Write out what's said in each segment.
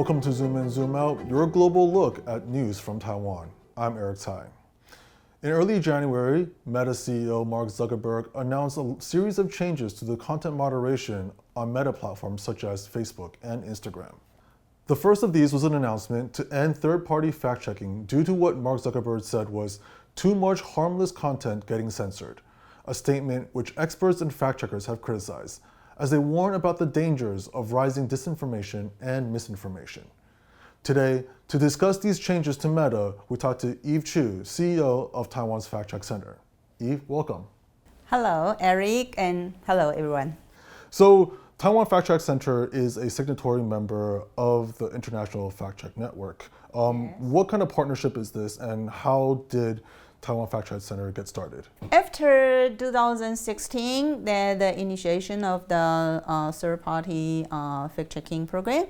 Welcome to Zoom In, Zoom Out, your global look at news from Taiwan. I'm Eric Tsai. In early January, Meta CEO Mark Zuckerberg announced a series of changes to the content moderation on Meta platforms such as Facebook and Instagram. The first of these was an announcement to end third-party fact-checking due to what Mark Zuckerberg said was too much harmless content getting censored, a statement which experts and fact-checkers have criticized, as they warn about the dangers of rising disinformation and misinformation. Today, to discuss these changes to Meta, we talked to Eve Chiu, CEO of Taiwan's FactCheck Center. Eve, welcome. Hello, Eric, and hello, everyone. So, Taiwan FactCheck Center is a signatory member of the International FactCheck Network. Yes. What kind of partnership is this, and how did Taiwan FactCheck Center get started? After 2016, the initiation of the third-party fact-checking program,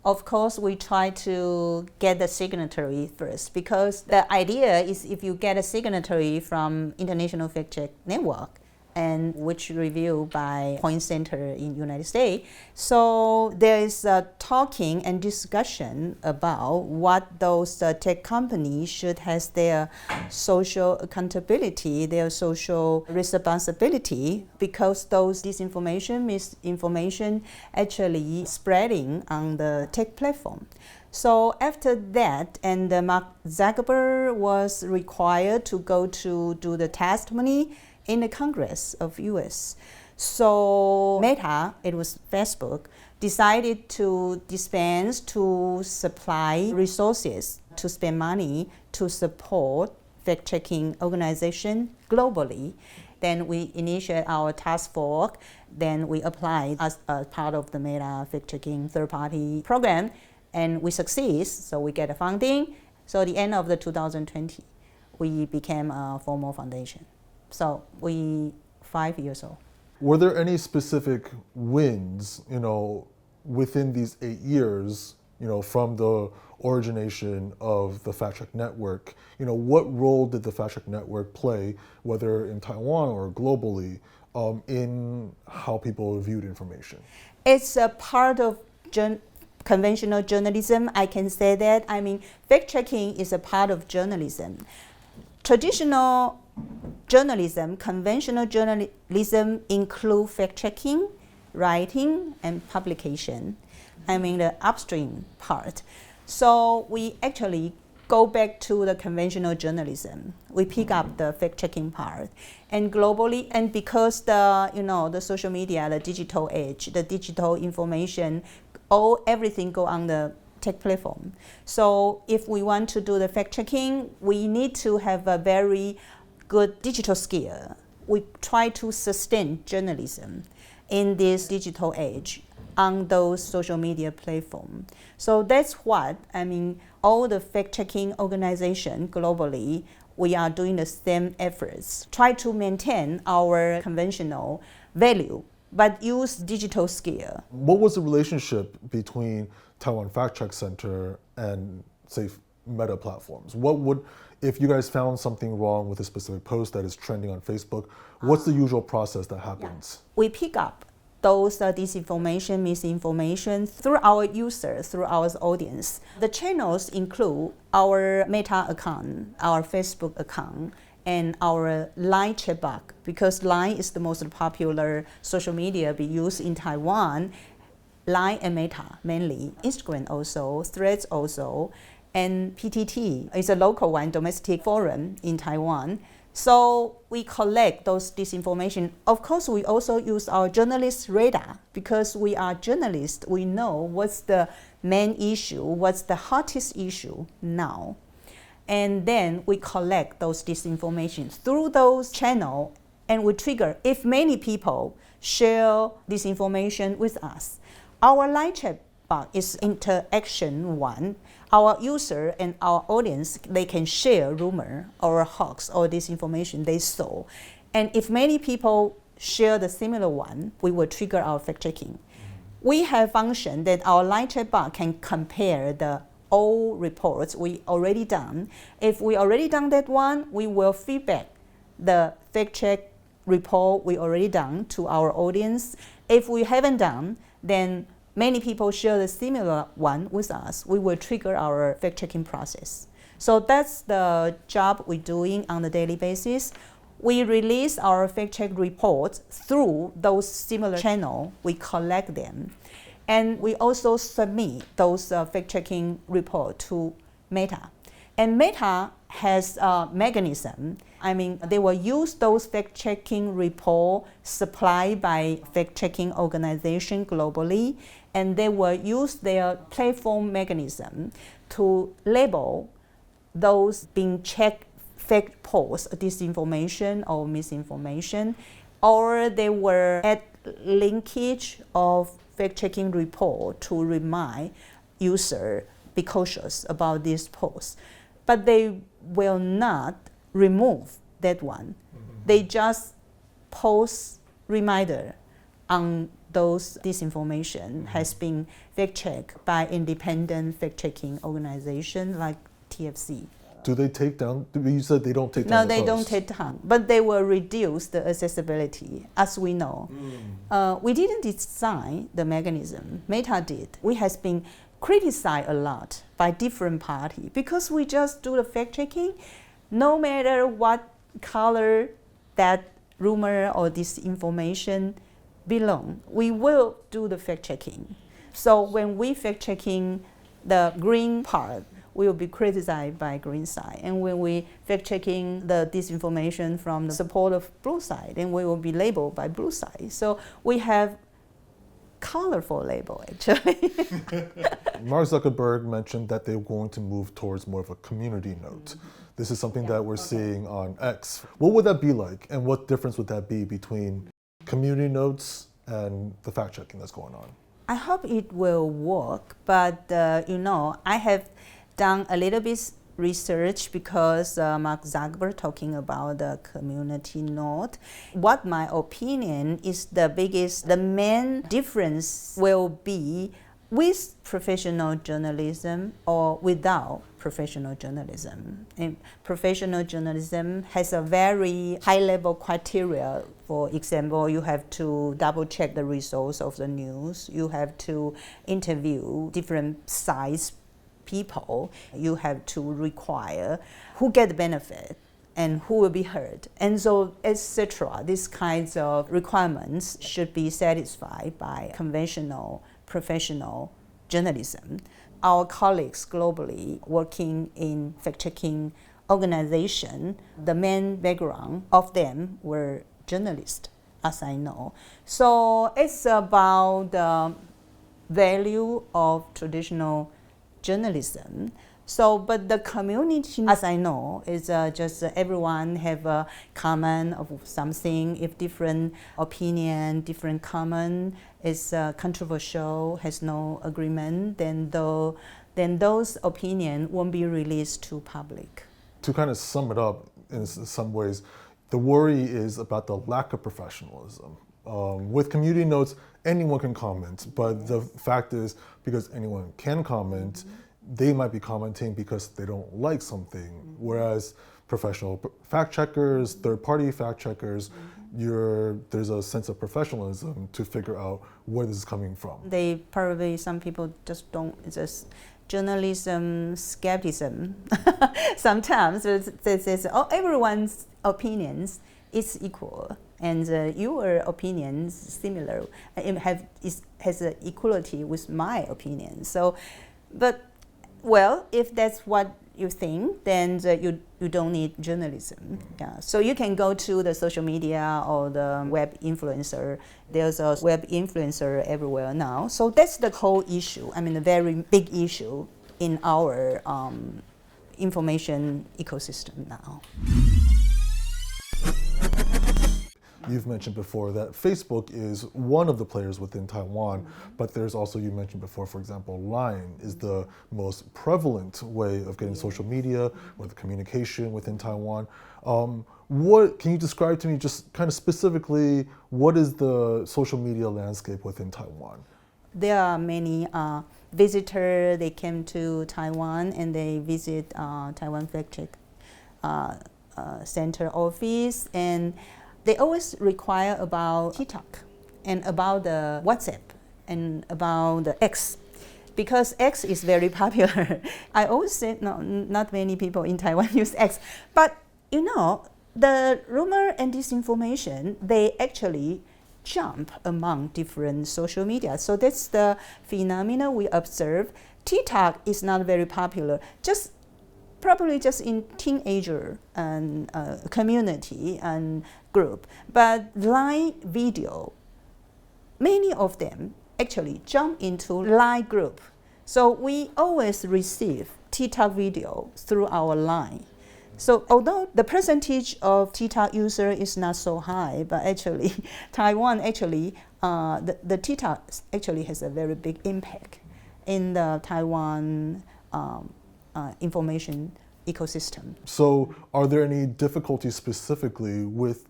of course, we try to get the signatory first, because the idea is if you get a signatory from International FactCheck Network, and which reviewed by Point Center in United States. So there is a talking and discussion about what those tech companies should have their social accountability, their social responsibility, because those disinformation, misinformation actually spreading on the tech platform. So after that, and Mark Zuckerberg was required to go to do the testimony in the Congress of US. So Meta, it was Facebook, decided to dispense to supply resources, to spend money to support fact-checking organization globally. Then we initiate our task force, then we apply as a part of the Meta fact-checking third-party program, and we succeed, so we get a funding. So at the end of the 2020, we became a formal foundation. So we 5 years old. Were there any specific wins, within these 8 years, from the origination of the FactCheck Network? What role did the FactCheck Network play, whether in Taiwan or globally, in how people viewed information? It's a part of conventional journalism, I can say that. I mean, fact-checking is a part of journalism. Traditional journalism, conventional journalism include fact-checking, writing, and publication. I mean the upstream part. So we actually go back to the conventional journalism. We pick up the fact-checking part. And globally, and because the social media, the digital age, the digital information, everything go on the tech platform. So if we want to do the fact-checking, we need to have a very good digital skill. We try to sustain journalism in this digital age on those social media platforms. So that's what, all the fact-checking organizations globally, we are doing the same efforts. Try to maintain our conventional value, but use digital skill. What was the relationship between Taiwan FactCheck Center and, say, Meta platforms? If you guys found something wrong with a specific post that is trending on Facebook, what's the usual process that happens? Yeah. We pick up those disinformation, misinformation through our users, through our audience. The channels include our Meta account, our Facebook account, and our Line chatbot, because Line is the most popular social media be used in Taiwan. Line and Meta mainly, Instagram also, Threads also, and PTT is a local one, domestic forum in Taiwan. So we collect those disinformation. Of course, we also use our journalist radar, because we are journalists. We know what's the main issue, what's the hottest issue now. And then we collect those disinformation through those channels, and we trigger if many people share this information with us. Our live chat bot is interaction one. Our user and our audience, they can share rumor or hoax or disinformation they saw. And if many people share the similar one, we will trigger our fact checking. We have function that our live chat bot can compare the all reports we already done. If we already done that one, we will feedback the fact check report we already done to our audience. If we haven't done, then many people share the similar one with us, we will trigger our fact-checking process. So that's the job we're doing on a daily basis. We release our fact-check reports through those similar channels. We collect them. And we also submit those fact-checking reports to Meta. And Meta has a mechanism. I mean, they will use those fact-checking reports supplied by fact-checking organizations globally, and they will use their platform mechanism to label those being checked fake posts, disinformation or misinformation, or they will add linkage of fact-checking report to remind user be cautious about these posts. But they will not remove that one. They just post reminder on those disinformation has been fact-checked by independent fact-checking organization like TFC. Do they take down? You said they don't take down. No, they don't take down, but they will reduce the accessibility, as we know. We didn't design the mechanism. Meta did. We has been criticized a lot by different parties because we just do the fact-checking. No matter what color that rumor or disinformation belong, we will do the fact-checking. So when we fact-checking the green part, we will be criticized by green side. And when we fact-checking the disinformation from the support of blue side, then we will be labeled by blue side. So we have colorful label, actually. Mark Zuckerberg mentioned that they're going to move towards more of a community note. This is something that we're seeing on X. What would that be like, and what difference would that be between community notes and the fact-checking that's going on? I hope it will work, but I have done a little bit research because Mark Zuckerberg talking about the community note. What my opinion is the main difference will be with professional journalism or without professional journalism. And professional journalism has a very high-level criteria. For example, you have to double-check the results of the news. You have to interview different size people. You have to require who get the benefit and who will be heard. And so, etc. These kinds of requirements should be satisfied by conventional professional journalism. Our colleagues globally working in fact-checking organization, the main background of them were journalists, as I know. So it's about the value of traditional journalism. So, but the community, as I know, is just everyone have a comment of something. If different opinion, different comment is controversial, has no agreement, then those opinions won't be released to public. To kind of sum it up in some ways, the worry is about the lack of professionalism. With community notes, anyone can comment, but the fact is, because anyone can comment, they might be commenting because they don't like something. Whereas professional fact checkers, third-party fact checkers, there's a sense of professionalism to figure out where this is coming from. Some people just don't, just journalism skepticism. Sometimes they say, everyone's opinions is equal, and your opinions similar, has an equality with my opinion. So, but well, if that's what you think, then you don't need journalism. Yeah. So you can go to the social media or the web influencer. There's a web influencer everywhere now. So that's the whole issue. I mean, a very big issue in our information ecosystem now. You've mentioned before that Facebook is one of the players within Taiwan, but there's also, you mentioned before, for example, Line is the most prevalent way of getting social media or the communication within Taiwan. What can you describe to me just kind of specifically, what is the social media landscape within Taiwan? There are many visitors, they came to Taiwan and they visit Taiwan FactCheck Center office, and they always require about TikTok and about the WhatsApp and about the X. Because X is very popular. I always say no, not many people in Taiwan use X. But you know, the rumor and disinformation, they actually jump among different social media. So that's the phenomena we observe. TikTok is not very popular, probably just in teenager and community and group. But Line video, many of them actually jump into Line group. So we always receive TikTok video through our Line. So although the percentage of TikTok user is not so high, but actually Taiwan the TikTok actually has a very big impact in the Taiwan information ecosystem. So are there any difficulties specifically with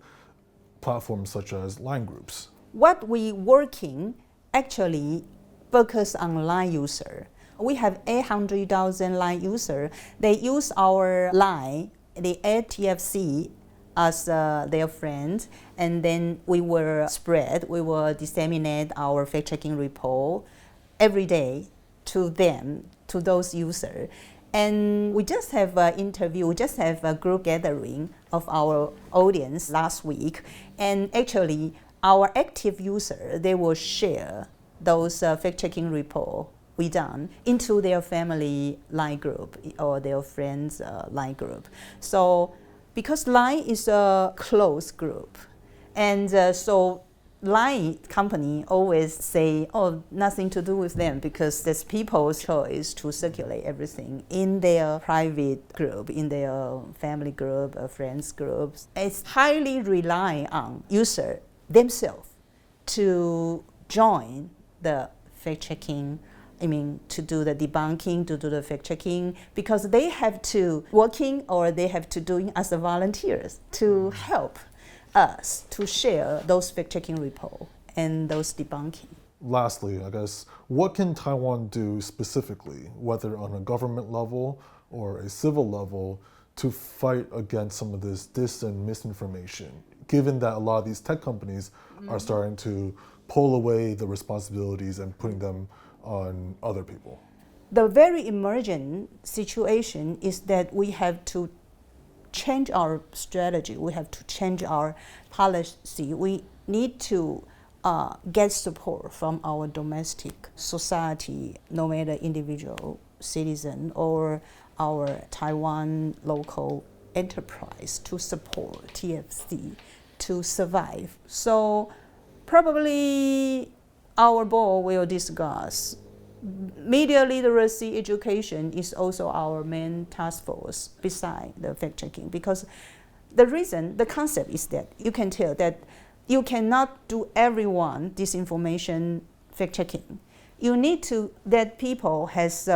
platforms such as Line groups? What we working actually focus on Line user. We have 800,000 Line user. They use our Line, the ATFC, as their friends, and then we will disseminate our fact-checking report every day to them, to those users. And we just have an interview, we just have a group gathering of our audience last week, and actually our active user, they will share those fact-checking report we done into their family Line group or their friends Line group. So because Line is a closed group, and so Line company always say, oh, nothing to do with them, because that's people's choice to circulate everything in their private group, in their family group, friends groups. It's highly relying on user themselves to join the fact-checking, to do the debunking, to do the fact-checking, because they have to working or they have to doing as the volunteers to help us to share those fact-checking reports and those debunking. Lastly, I guess, what can Taiwan do specifically, whether on a government level or a civil level, to fight against some of this dis and misinformation, given that a lot of these tech companies are starting to pull away the responsibilities and putting them on other people? The very emergent situation is that we have to change our strategy. We have to change our policy. We need to get support from our domestic society, no matter individual citizen or our Taiwan local enterprise, to support TFC to survive. So probably our board will discuss. Media literacy education is also our main task force beside the fact-checking, because the concept is that you can tell that you cannot do everyone disinformation fact-checking. You need to, that people has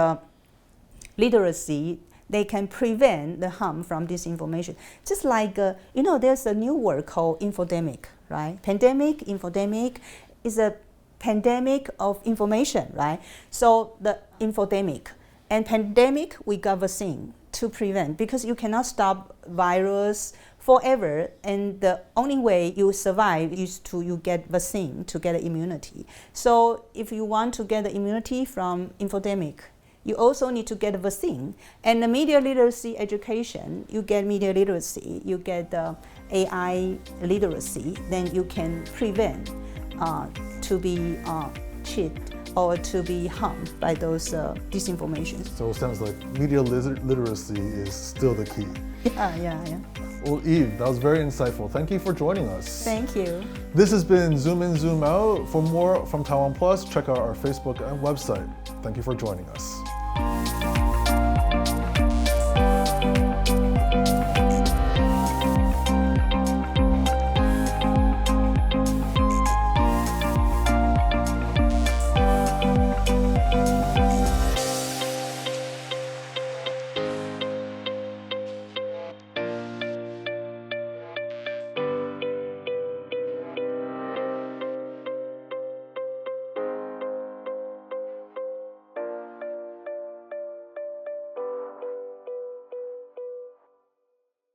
literacy, they can prevent the harm from disinformation. Just like, there's a new word called infodemic, right? Infodemic is a pandemic of information, right? So the infodemic and pandemic, we got vaccine to prevent, because you cannot stop virus forever, and the only way you survive is to you get vaccine to get immunity. So if you want to get the immunity from infodemic, you also need to get a vaccine. And the media literacy education, you get media literacy, you get the AI literacy, then you can prevent to be cheated or to be harmed by those disinformation. So it sounds like media literacy is still the key. Yeah. Well, Eve, that was very insightful. Thank you for joining us. Thank you. This has been Zoom In, Zoom Out. For more from TaiwanPlus, check out our Facebook and website. Thank you for joining us.